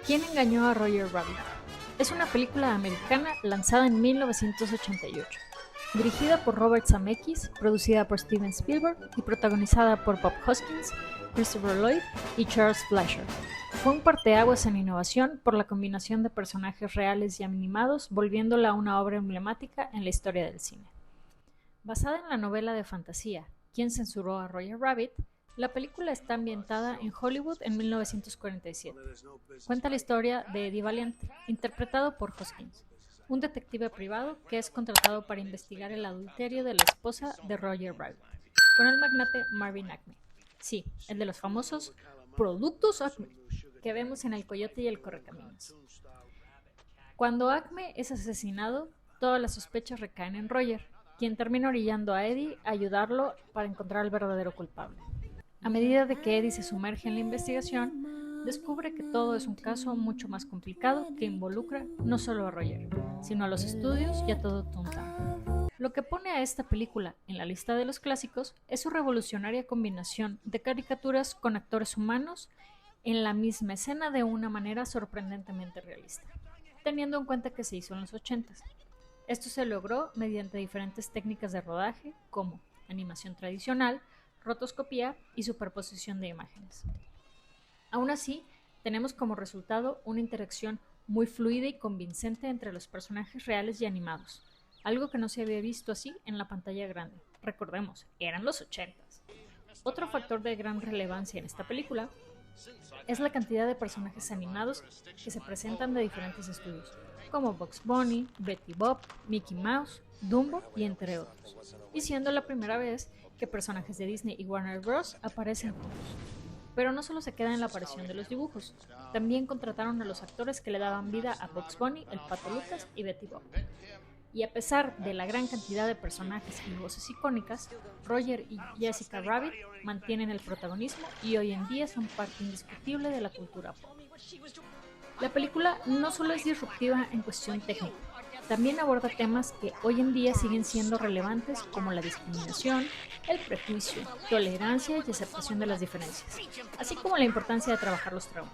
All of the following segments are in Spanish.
¿Quién engañó a Roger Rabbit? Es una película americana lanzada en 1988, dirigida por Robert Zemeckis, producida por Steven Spielberg y protagonizada por Bob Hoskins, Christopher Lloyd y Charles Fleischer. Fue un parteaguas en innovación por la combinación de personajes reales y animados, volviéndola una obra emblemática en la historia del cine. Basada en la novela de fantasía ¿Quién censuró a Roger Rabbit?, la película está ambientada en Hollywood en 1947. Cuenta la historia de Eddie Valiant, interpretado por Hoskins, un detective privado que es contratado para investigar el adulterio de la esposa de Roger Rabbit, con el magnate Marvin Acme. Sí, el de los famosos productos Acme, que vemos en El Coyote y el Correcaminos. Cuando Acme es asesinado, todas las sospechas recaen en Roger, quien termina orillando a Eddie a ayudarlo para encontrar al verdadero culpable. A medida de que Eddie se sumerge en la investigación, descubre que todo es un caso mucho más complicado que involucra no solo a Roger, sino a los estudios y a todo Toontown. Lo que pone a esta película en la lista de los clásicos es su revolucionaria combinación de caricaturas con actores humanos en la misma escena de una manera sorprendentemente realista, teniendo en cuenta que se hizo en los 80s. Esto se logró mediante diferentes técnicas de rodaje como animación tradicional, rotoscopía y superposición de imágenes. Aún así, tenemos como resultado una interacción muy fluida y convincente entre los personajes reales y animados, algo que no se había visto así en la pantalla grande. Recordemos, eran los 80s. Otro factor de gran relevancia en esta película es la cantidad de personajes animados que se presentan de diferentes estudios, como Bugs Bunny, Betty Boop, Mickey Mouse, Dumbo y entre otros, y siendo la primera vez que personajes de Disney y Warner Bros. Aparecen juntos. Pero no solo se queda en la aparición de los dibujos, también contrataron a los actores que le daban vida a Bugs Bunny, el Pato Lucas y Betty Boop. Y a pesar de la gran cantidad de personajes y voces icónicas, Roger y Jessica Rabbit mantienen el protagonismo y hoy en día son parte indiscutible de la cultura pop. La película no solo es disruptiva en cuestión técnica, también aborda temas que hoy en día siguen siendo relevantes como la discriminación, el prejuicio, tolerancia y aceptación de las diferencias, así como la importancia de trabajar los traumas.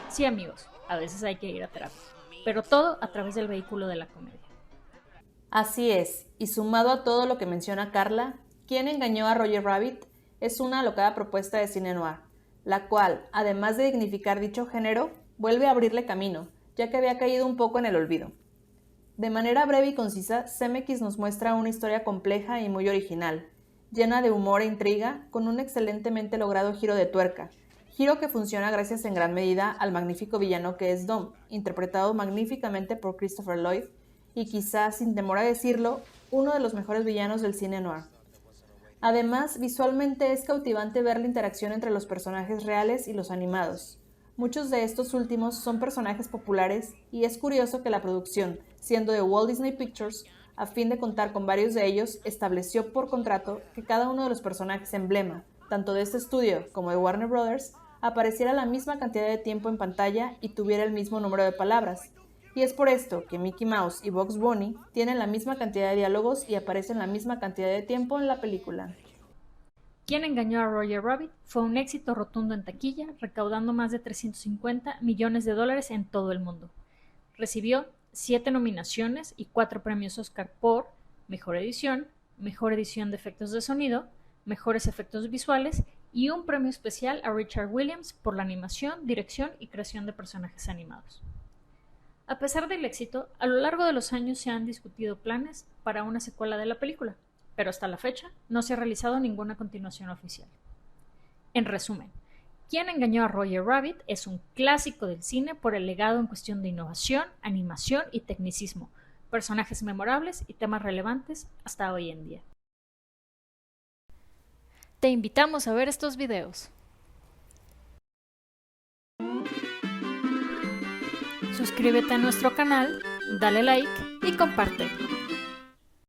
Sí, amigos, a veces hay que ir a terapia, pero todo a través del vehículo de la comedia. Así es, y sumado a todo lo que menciona Carla, ¿Quién engañó a Roger Rabbit? Es una alocada propuesta de cine noir, la cual, además de dignificar dicho género, vuelve a abrirle camino, ya que había caído un poco en el olvido. De manera breve y concisa, Zemeckis nos muestra una historia compleja y muy original, llena de humor e intriga, con un excelentemente logrado giro de tuerca, giro que funciona gracias en gran medida al magnífico villano que es Dom, interpretado magníficamente por Christopher Lloyd, y quizás, sin temor a decirlo, uno de los mejores villanos del cine noir. Además, visualmente es cautivante ver la interacción entre los personajes reales y los animados. Muchos de estos últimos son personajes populares y es curioso que la producción, siendo de Walt Disney Pictures, a fin de contar con varios de ellos, estableció por contrato que cada uno de los personajes emblema, tanto de este estudio como de Warner Brothers, apareciera la misma cantidad de tiempo en pantalla y tuviera el mismo número de palabras. Y es por esto que Mickey Mouse y Bugs Bunny tienen la misma cantidad de diálogos y aparecen la misma cantidad de tiempo en la película. ¿Quién engañó a Roger Rabbit? Fue un éxito rotundo en taquilla, recaudando más de 350 millones de dólares en todo el mundo. Recibió 7 nominaciones y 4 premios Oscar por Mejor Edición de Efectos de Sonido, Mejores Efectos Visuales y un premio especial a Richard Williams por la animación, dirección y creación de personajes animados. A pesar del éxito, a lo largo de los años se han discutido planes para una secuela de la película, pero hasta la fecha no se ha realizado ninguna continuación oficial. En resumen, ¿Quién engañó a Roger Rabbit? Es un clásico del cine por el legado en cuestión de innovación, animación y tecnicismo, personajes memorables y temas relevantes hasta hoy en día. Te invitamos a ver estos videos. Suscríbete a nuestro canal, dale like y comparte.